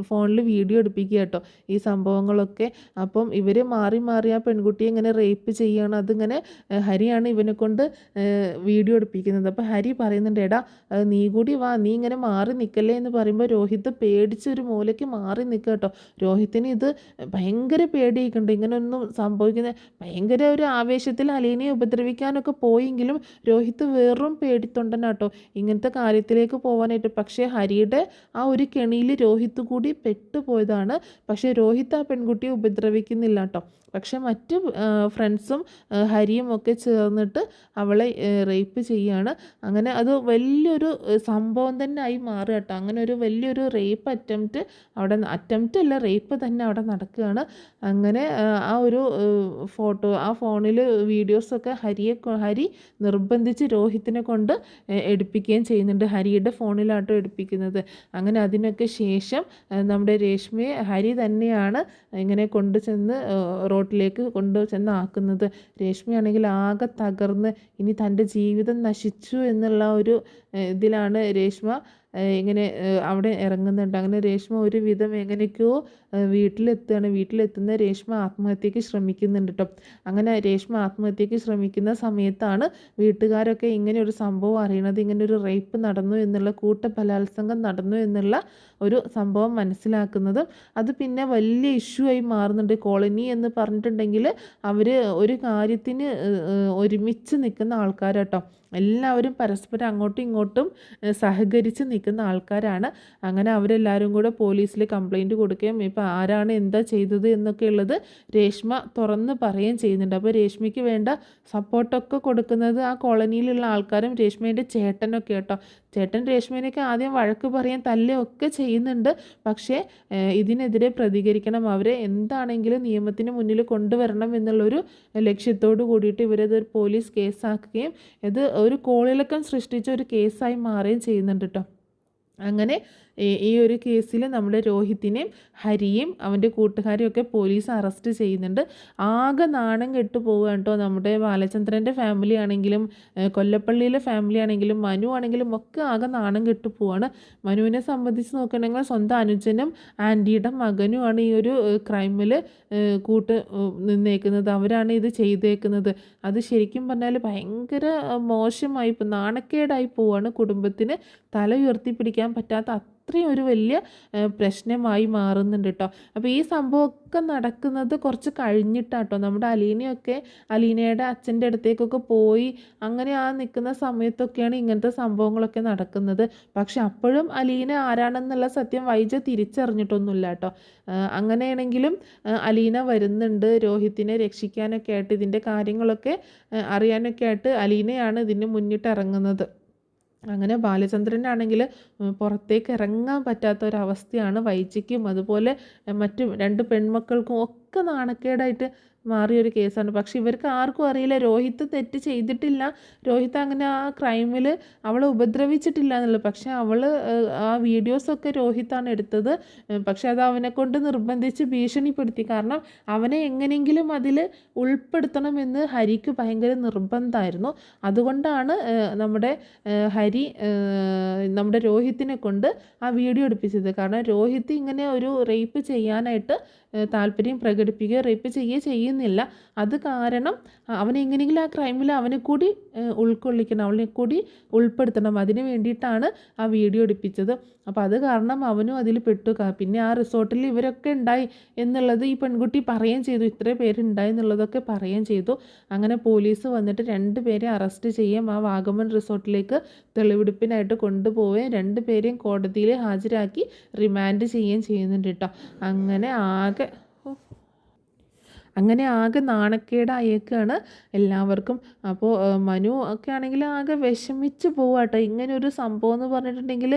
ഫോണിൽ വീഡിയോ എടുപ്പിക്കുക കേട്ടോ ഈ സംഭവങ്ങളൊക്കെ. അപ്പം ഇവർ മാറി മാറി ആ പെൺകുട്ടിയെ ഇങ്ങനെ റേപ്പ് ചെയ്യുകയാണ്. അതിങ്ങനെ ഹരിയാണ് ഇവനെ കൊണ്ട് വീഡിയോ എടുപ്പിക്കുന്നത്. അപ്പോൾ ഹരി പറയുന്നുണ്ട്, എടാ നീ കൂടി വാ, നീ ഇങ്ങനെ മാറി നിൽക്കല്ലേ എന്ന് പറയുമ്പോൾ രോഹിത് പേടിച്ചൊരു മൂലയ്ക്ക് മാറി നിൽക്കുക കേട്ടോ. രോഹിത്തിന് ഇത് ഭയങ്കര പേടിയായിട്ടുണ്ട്, ഇങ്ങനെയൊന്നും സംഭവിക്കുന്ന ഭയങ്കര ഒരു ആവേശത്തിൽ അലീനയെ ഉപദ്രവിക്കാനൊക്കെ പോയെങ്കിലും രോഹിത് വെറും പേടിത്തൊണ്ടനാട്ടോ ഇങ്ങനത്തെ കാര്യത്തിലേക്ക് പോകാനായിട്ട്. പക്ഷേ ഹരിയുടെ ആ ഒരു കെണിയിൽ രോഹിത് കൂടി പെട്ടുപോയതാണ്. പക്ഷേ രോഹിത് ആ പെൺകുട്ടിയെ ഉപദ്രവിക്കുന്നില്ല കേട്ടോ. പക്ഷെ മറ്റ് ഫ്രണ്ട്സും ഹരിയും ഒക്കെ ചേർന്നിട്ട് അവളെ റേപ്പ് ചെയ്യുകയാണ്. അങ്ങനെ അത് വലിയൊരു സംഭവം തന്നെ ആയി മാറുക കേട്ടോ. അങ്ങനെ ഒരു വലിയൊരു റേപ്പ് അറ്റംപ്റ്റ് അല്ല, റേപ്പ് തന്നെ അവിടെ നടക്കുകയാണ്. അങ്ങനെ ആ ഒരു ആ ഫോണിൽ വീഡിയോസൊക്കെ ഹരി നിർബന്ധിച്ച് രോഹിത്തിനെ കൊണ്ട് എടുപ്പിക്കുകയും ചെയ്യുന്നുണ്ട്. ഹരിയുടെ ഫോണിലാട്ടോ എടുപ്പിക്കുന്നത്. അങ്ങനെ അതിനൊക്കെ ശേഷം നമ്മുടെ രേഷ്മയെ ഹരി തന്നെയാണ് ഇങ്ങനെ കൊണ്ടുചെന്ന് റോട്ടിലേക്ക് കൊണ്ടുചെന്ന് ആക്കുന്നത്. രേഷ്മയാണെങ്കിൽ ആകെ തകർന്ന് ഇനി തൻ്റെ ജീവിതം നശിച്ചു എന്നുള്ള ഒരു ഇതിലാണ് രേഷ്മ ഇങ്ങനെ അവിടെ ഇറങ്ങുന്നുണ്ട്. അങ്ങനെ രേഷ്മ ഒരുവിധം എങ്ങനെയൊക്കെയോ വീട്ടിലെത്തുന്ന രേഷ്മ ആത്മഹത്യക്ക് ശ്രമിക്കുന്നുണ്ട് കേട്ടോ. അങ്ങനെ രേഷ്മ ആത്മഹത്യക്ക് ശ്രമിക്കുന്ന സമയത്താണ് വീട്ടുകാരൊക്കെ ഇങ്ങനെ ഒരു സംഭവം അറിയണത്, ഇങ്ങനെ ഒരു റേപ്പ് നടന്നു എന്നുള്ള, കൂട്ടബലാത്സംഗം നടന്നു എന്നുള്ള ഒരു സംഭവം മനസ്സിലാക്കുന്നത്. അത് പിന്നെ വലിയ ഇഷ്യൂ ആയി മാറുന്നുണ്ട്. കോളനി എന്ന് പറഞ്ഞിട്ടുണ്ടെങ്കിൽ അവർ ഒരു കാര്യത്തിന് ഒരുമിച്ച് നിൽക്കുന്ന ആൾക്കാരാട്ടോ. എല്ലാവരും പരസ്പരം അങ്ങോട്ടും ഇങ്ങോട്ടും സഹകരിച്ച് നിൽക്കുന്ന ആൾക്കാരാണ്. അങ്ങനെ അവരെല്ലാവരും കൂടെ പോലീസിൽ കംപ്ലൈൻറ്റ് കൊടുക്കുകയും ഇപ്പോൾ ആരാണ് എന്താ ചെയ്തത് എന്നൊക്കെ ഉള്ളത് രേഷ്മ തുറന്ന് പറയുകയും ചെയ്യുന്നുണ്ട്. അപ്പോൾ രേഷ്മയ്ക്ക് വേണ്ട സപ്പോർട്ടൊക്കെ കൊടുക്കുന്നത് ആ കോളനിയിലുള്ള ആൾക്കാരും രേഷ്മേൻ്റെ ചേട്ടനൊക്കെ കേട്ടോ. ചേട്ടൻ രേഷ്മേനെയൊക്കെ ആദ്യം വഴക്ക് പറയാൻ തല്ലുകയൊക്കെ ചെയ്യുന്നുണ്ട്. പക്ഷേ ഇതിനെതിരെ പ്രതികരിക്കണം, അവരെ എന്താണെങ്കിലും നിയമത്തിന് മുന്നിൽ കൊണ്ടുവരണം എന്നുള്ളൊരു ലക്ഷ്യത്തോടു കൂടിയിട്ട് ഇവരത് പോലീസ് കേസാക്കുകയും ഇത് ഒരു കോളിളക്കം സൃഷ്ടിച്ച ഒരു കേസായി മാറുകയും ചെയ്യുന്നുണ്ട് കേട്ടോ. അങ്ങനെ ഈ ഒരു കേസിൽ നമ്മുടെ രോഹിത്തിനെയും ഹരിയും അവൻ്റെ കൂട്ടുകാരെയും ഒക്കെ പോലീസ് അറസ്റ്റ് ചെയ്യുന്നുണ്ട്. ആകെ നാണം കെട്ടു പോവുകയാണ് കേട്ടോ. നമ്മുടെ ബാലചന്ദ്രൻ്റെ ഫാമിലി ആണെങ്കിലും കൊല്ലപ്പള്ളിയിലെ ഫാമിലി ആണെങ്കിലും മനു ആണെങ്കിലും ഒക്കെ ആകെ നാണം കെട്ടു പോവാണ്. മനുവിനെ സംബന്ധിച്ച് നോക്കുകയാണെങ്കിൽ സ്വന്തം അനുജനും ആൻറ്റിയുടെ മകനുമാണ് ഈ ഒരു ക്രൈമിൽ നിന്നേക്കുന്നത്. അവരാണ് ഇത് ചെയ്തേക്കുന്നത്. അത് ശരിക്കും പറഞ്ഞാൽ ഭയങ്കര മോശമായി, ഇപ്പം നാണക്കേടായി പോവാണ്. കുടുംബത്തിന് തല ഉയർത്തിപ്പിടിക്കാൻ പറ്റാത്ത അത്രയും ഒരു വലിയ പ്രശ്നമായി മാറുന്നുണ്ട് കേട്ടോ. അപ്പോൾ ഈ സംഭവമൊക്കെ നടക്കുന്നത് കുറച്ച് കഴിഞ്ഞിട്ടാട്ടോ. നമ്മുടെ അലീനയുടെ അച്ഛൻ്റെ അടുത്തേക്കൊക്കെ പോയി അങ്ങനെ നിൽക്കുന്ന സമയത്തൊക്കെയാണ് ഇങ്ങനത്തെ സംഭവങ്ങളൊക്കെ നടക്കുന്നത്. പക്ഷെ അപ്പോഴും അലീന ആരാണെന്നുള്ള സത്യം വൈജ തിരിച്ചറിഞ്ഞിട്ടൊന്നുമില്ല കേട്ടോ. അങ്ങനെയാണെങ്കിലും അലീന വരുന്നുണ്ട് രോഹിത്തിനെ രക്ഷിക്കാനൊക്കെ ആയിട്ട്, ഇതിൻ്റെ കാര്യങ്ങളൊക്കെ അറിയാനൊക്കെ ആയിട്ട് അലീനയാണ് ഇതിന് മുന്നിട്ട് ഇറങ്ങുന്നത്. അങ്ങനെ ബാലചന്ദ്രനാണെങ്കിൽ പുറത്തേക്ക് ഇറങ്ങാൻ പറ്റാത്ത ഒരവസ്ഥയാണ്. വൈജയ്ക്കും അതുപോലെ മറ്റു 2 പെൺമക്കൾക്കും ഒക്കെ നാണക്കേടായിട്ട് മാറിയൊരു കേസാണ്. പക്ഷെ ഇവർക്ക് ആർക്കും അറിയില്ല രോഹിത് തെറ്റ് ചെയ്തിട്ടില്ല, രോഹിത് അങ്ങനെ ആ ക്രൈമിൽ അവളെ ഉപദ്രവിച്ചിട്ടില്ല എന്നുള്ളത്. പക്ഷെ ആ വീഡിയോസൊക്കെ രോഹിത്താണ് എടുത്തത്. പക്ഷെ അത് അവനെ കൊണ്ട് നിർബന്ധിച്ച് ഭീഷണിപ്പെടുത്തി. കാരണം അവനെ എങ്ങനെയെങ്കിലും അതിൽ ഉൾപ്പെടുത്തണമെന്ന് ഹരിക്ക് ഭയങ്കര നിർബന്ധമായിരുന്നു. അതുകൊണ്ടാണ് നമ്മുടെ ഹരി നമ്മുടെ രോഹിത്തിനെ കൊണ്ട് ആ വീഡിയോ എടുപ്പിച്ചത്. കാരണം രോഹിത് ഇങ്ങനെ ഒരു റേപ്പ് ചെയ്യാനായിട്ട് താല്പര്യം പ്രകടിപ്പിക്കുകയോ റേപ്പ് ചെയ്യുന്നില്ല. അത് കാരണം അവനെങ്ങനെയെങ്കിലും ആ ക്രൈമിൽ അവനെ കൂടി ഉൾക്കൊള്ളിക്കണം, അവനെ കൂടി ഉൾപ്പെടുത്തണം. അതിന് വേണ്ടിയിട്ടാണ് ആ വീഡിയോ എടുപ്പിച്ചത്. അപ്പോൾ അത് കാരണം അവനും അതിൽ പെട്ടു. പിന്നെ ആ റിസോർട്ടിൽ ഇവരൊക്കെ ഉണ്ടായി എന്നുള്ളത് ഈ പെൺകുട്ടി പറയുകയും ചെയ്തു, ഇത്രയും പേരുണ്ടായി എന്നുള്ളതൊക്കെ പറയുകയും ചെയ്തു. അങ്ങനെ പോലീസ് വന്നിട്ട് 2 പേരെ അറസ്റ്റ് ചെയ്യും. ആ വാഗമൺ റിസോർട്ടിലേക്ക് തെളിവെടുപ്പിനായിട്ട് കൊണ്ടുപോവുകയും 2 പേരെയും കോടതിയിൽ ഹാജരാക്കി റിമാൻഡ് ചെയ്യുകയും ചെയ്യുന്നുണ്ട് കേട്ടോ. അങ്ങനെ അങ്ങനെ ആകെ നാണക്കേടായേക്കാണ് എല്ലാവർക്കും. അപ്പോൾ മനു ഒക്കെ ആണെങ്കിൽ ആകെ വിഷമിച്ച് പോവാട്ടോ. ഇങ്ങനൊരു സംഭവം എന്ന് പറഞ്ഞിട്ടുണ്ടെങ്കിൽ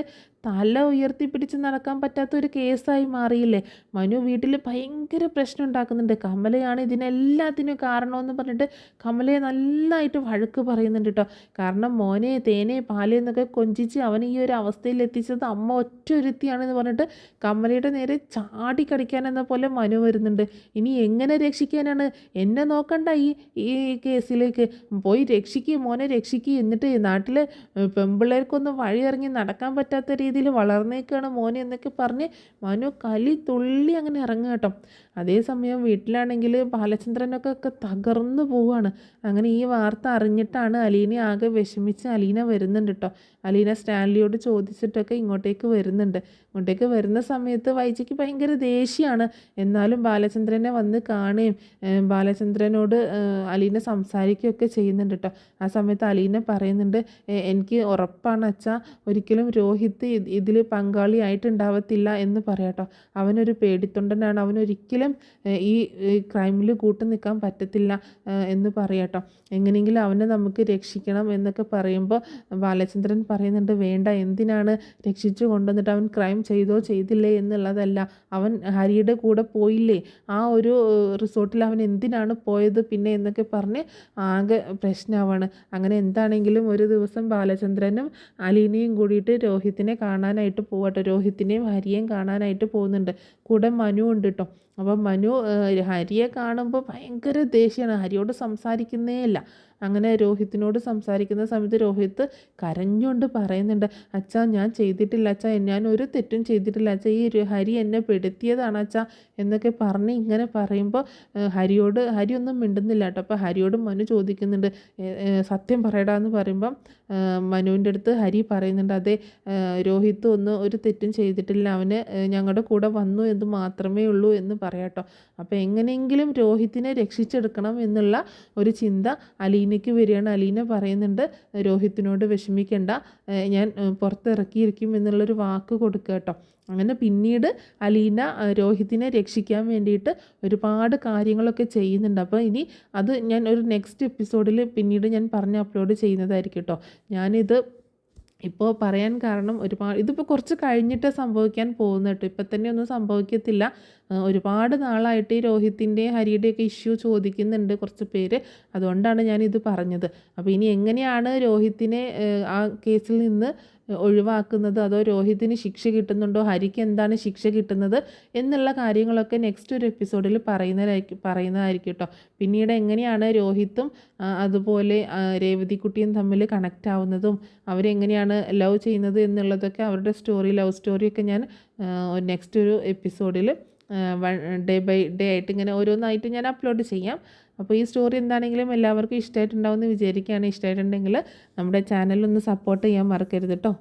തല ഉയർത്തിപ്പിടിച്ച് നടക്കാൻ പറ്റാത്തൊരു കേസായി മാറിയില്ലേ. മനു വീട്ടിൽ ഭയങ്കര പ്രശ്നം ഉണ്ടാക്കുന്നുണ്ട്. കമലയാണ് ഇതിനെല്ലാത്തിനും കാരണമെന്ന് പറഞ്ഞിട്ട് കമലയെ നല്ലതായിട്ട് വഴക്ക് പറയുന്നുണ്ട് കേട്ടോ. കാരണം മോനെ തേനെ പാല് എന്നൊക്കെ കൊഞ്ചിച്ച് അവൻ ഈ ഒരു അവസ്ഥയിൽ എത്തിച്ചത് അമ്മ ഒറ്റ ഒരുത്തിയാണെന്ന് പറഞ്ഞിട്ട് കമലയുടെ നേരെ ചാടി കടിക്കാനെന്ന പോലെ മനു വരുന്നുണ്ട്. ഇനി എങ്ങനെ രക്ഷിക്കാനാണ്? എന്നെ നോക്കണ്ട ഈ കേസിലേക്ക്. പോയി രക്ഷിക്കുക മോനെ, രക്ഷിക്കുക. എന്നിട്ട് നാട്ടിലെ പെമ്പിള്ളേർക്കൊന്നും വഴിയിറങ്ങി നടക്കാൻ പറ്റാത്ത രീതിയിൽ വളർന്നേക്കാണ് മോനെ എന്നൊക്കെ പറഞ്ഞ് മനു കലി തുള്ളി അങ്ങനെ ഇറങ്ങുക കേട്ടോ. അതേസമയം വീട്ടിലാണെങ്കിൽ ബാലചന്ദ്രനൊക്കെ തകർന്നു പോവുകയാണ്. അങ്ങനെ ഈ വാർത്ത അറിഞ്ഞിട്ടാണ് അലീന ആകെ വിഷമിച്ച് അലീന വരുന്നുണ്ട് കേട്ടോ. അലീന സ്റ്റാൻലിയോട് ചോദിച്ചിട്ടൊക്കെ ഇങ്ങോട്ടേക്ക് വരുന്നുണ്ട്. ഇങ്ങോട്ടേക്ക് വരുന്ന സമയത്ത് വൈജയ്ക്ക് ഭയങ്കര ദേഷ്യമാണ്. എന്നാലും ബാലചന്ദ്രനെ വന്ന് കാണുകയും ബാലചന്ദ്രനോട് അലീന സംസാരിക്കുകയൊക്കെ ചെയ്യുന്നുണ്ട് കേട്ടോ. ആ സമയത്ത് അലീന പറയുന്നുണ്ട്, എനിക്ക് ഉറപ്പാണ് അച്ഛാ, ഒരിക്കലും രോഹിത് ഇതിൽ പങ്കാളിയായിട്ടുണ്ടാവത്തില്ല എന്ന് പറയാട്ടോ. അവനൊരു പേടിത്തൊണ്ടനാണ്, അവനൊരിക്കലും ഈ ക്രൈമിൽ കൂട്ടു നിൽക്കാൻ പറ്റത്തില്ല എന്ന് പറയാട്ടോ. എങ്ങനെയെങ്കിലും അവനെ നമുക്ക് രക്ഷിക്കണം എന്നൊക്കെ പറയുമ്പോൾ ബാലചന്ദ്രൻ പറയുന്നുണ്ട്, വേണ്ട, എന്തിനാണ് രക്ഷിച്ചു കൊണ്ടുവന്നിട്ട്? അവൻ ക്രൈം ചെയ്തോ ചെയ്തില്ലേ എന്നുള്ളതല്ല, അവൻ ഹരിയുടെ കൂടെ പോയില്ലേ, ആ ഒരു റിസോർട്ടിൽ അവൻ എന്തിനാണ് പോയത് പിന്നെ എന്നൊക്കെ പറഞ്ഞ് ആകെ പ്രശ്നമാവാണ്. അങ്ങനെ എന്താണെങ്കിലും ഒരു ദിവസം ബാലചന്ദ്രനും അലീനയും കൂടിയിട്ട് രോഹിത്തിനെ കാണാനായിട്ട് പോകട്ടെ. രോഹിത്തിനെയും ഹരിയെയും കാണാനായിട്ട് പോകുന്നുണ്ട്. കൂടെ മനു ഉണ്ട് കേട്ടോ. അപ്പം മനു ഹരിയെ കാണുമ്പോൾ ഭയങ്കര ദേഷ്യമാണ്, ഹരിയോട് സംസാരിക്കുന്നേ ഇല്ല. അങ്ങനെ രോഹിത്തിനോട് സംസാരിക്കുന്ന സമയത്ത് രോഹിത്ത് കരഞ്ഞുകൊണ്ട് പറയുന്നുണ്ട്, അച്ഛാ ഞാൻ ചെയ്തിട്ടില്ല അച്ഛാ, ഞാൻ ഒരു തെറ്റും ചെയ്തിട്ടില്ല അച്ഛാ, ഈ ഹരി എന്നെ പെടുത്തിയതാണ് അച്ഛാ എന്നൊക്കെ പറഞ്ഞ് ഇങ്ങനെ പറയുമ്പോൾ ഹരി ഒന്നും മിണ്ടുന്നില്ല കേട്ടോ. അപ്പോൾ ഹരിയോട് മനു ചോദിക്കുന്നുണ്ട്, സത്യം പറയടാ എന്ന് പറയുമ്പം മനുവിൻ്റെ അടുത്ത് ഹരി പറയുന്നുണ്ട്, അതെ രോഹിത്ത് ഒരു തെറ്റും ചെയ്തിട്ടില്ല, അവന് ഞങ്ങളുടെ കൂടെ വന്നു എന്ന് മാത്രമേ ഉള്ളൂ എന്ന് പറയാട്ടോ. അപ്പോൾ എങ്ങനെയെങ്കിലും രോഹിത്തിനെ രക്ഷിച്ചെടുക്കണം എന്നുള്ള ഒരു ചിന്ത അലീനയ്ക്ക് വരികയാണ്. അലീന പറയുന്നുണ്ട്, രോഹിത്തിനോട് വിഷമിക്കേണ്ട, ഞാൻ പുറത്തിറക്കിയിരിക്കും എന്നുള്ളൊരു വാക്ക് കൊടുക്കുക കേട്ടോ. അങ്ങനെ പിന്നീട് അലീന രോഹിത്തിനെ രക്ഷിക്കാൻ വേണ്ടിയിട്ട് ഒരുപാട് കാര്യങ്ങളൊക്കെ ചെയ്യുന്നുണ്ട്. അപ്പോൾ ഇനി അത് ഞാൻ ഒരു നെക്സ്റ്റ് എപ്പിസോഡിൽ പിന്നീട് ഞാൻ പറഞ്ഞ് അപ്ലോഡ് ചെയ്യുന്നതായിരിക്കും കേട്ടോ. ഞാനിത് ഇപ്പോൾ പറയാൻ കാരണം ഇതിപ്പോൾ കുറച്ച് കഴിഞ്ഞിട്ട് സംഭവിക്കാൻ പോകുന്നത് കേട്ടോ. ഇപ്പം തന്നെ ഒന്നും സംഭവിക്കത്തില്ല. ഒരുപാട് നാളായിട്ട് ഈ രോഹിത്തിൻ്റെയും ഹരിയുടെയൊക്കെ ഇഷ്യൂ ചോദിക്കുന്നുണ്ട് കുറച്ച് പേര്. അതുകൊണ്ടാണ് ഞാനിത് പറഞ്ഞത്. അപ്പോൾ ഇനി എങ്ങനെയാണ് രോഹിത്തിനെ ആ കേസിൽ നിന്ന് ഒഴിവാക്കുന്നത്, അതോ രോഹിത്തിന് ശിക്ഷ കിട്ടുന്നുണ്ടോ, ഹരിക്ക് എന്താണ് ശിക്ഷ കിട്ടുന്നത് എന്നുള്ള കാര്യങ്ങളൊക്കെ നെക്സ്റ്റ് ഒരു എപ്പിസോഡിൽ പറയുന്നതായിരിക്കും കേട്ടോ. പിന്നീട് എങ്ങനെയാണ് രോഹിത്തും അതുപോലെ രേവതിക്കുട്ടിയും തമ്മിൽ കണക്റ്റ് ആവുന്നതും അവരെങ്ങനെയാണ് ലവ് ചെയ്യുന്നത് എന്നുള്ളതൊക്കെ, അവരുടെ ലവ് സ്റ്റോറിയൊക്കെ ഞാൻ നെക്സ്റ്റ് ഒരു എപ്പിസോഡിൽ ഡേ ബൈ ഡേ ആയിട്ട് ഇങ്ങനെ ഓരോന്നായിട്ട് ഞാൻ അപ്ലോഡ് ചെയ്യാം. അപ്പോൾ ഈ സ്റ്റോറി എന്താണെങ്കിലും എല്ലാവർക്കും ഇഷ്ടമായിട്ടുണ്ടാവുമെന്ന് വിചാരിക്കുകയാണ്. ഇഷ്ടമായിട്ടുണ്ടെങ്കിൽ നമ്മുടെ ചാനലൊന്ന് സപ്പോർട്ട് ചെയ്യാൻ മറക്കരുത് കേട്ടോ.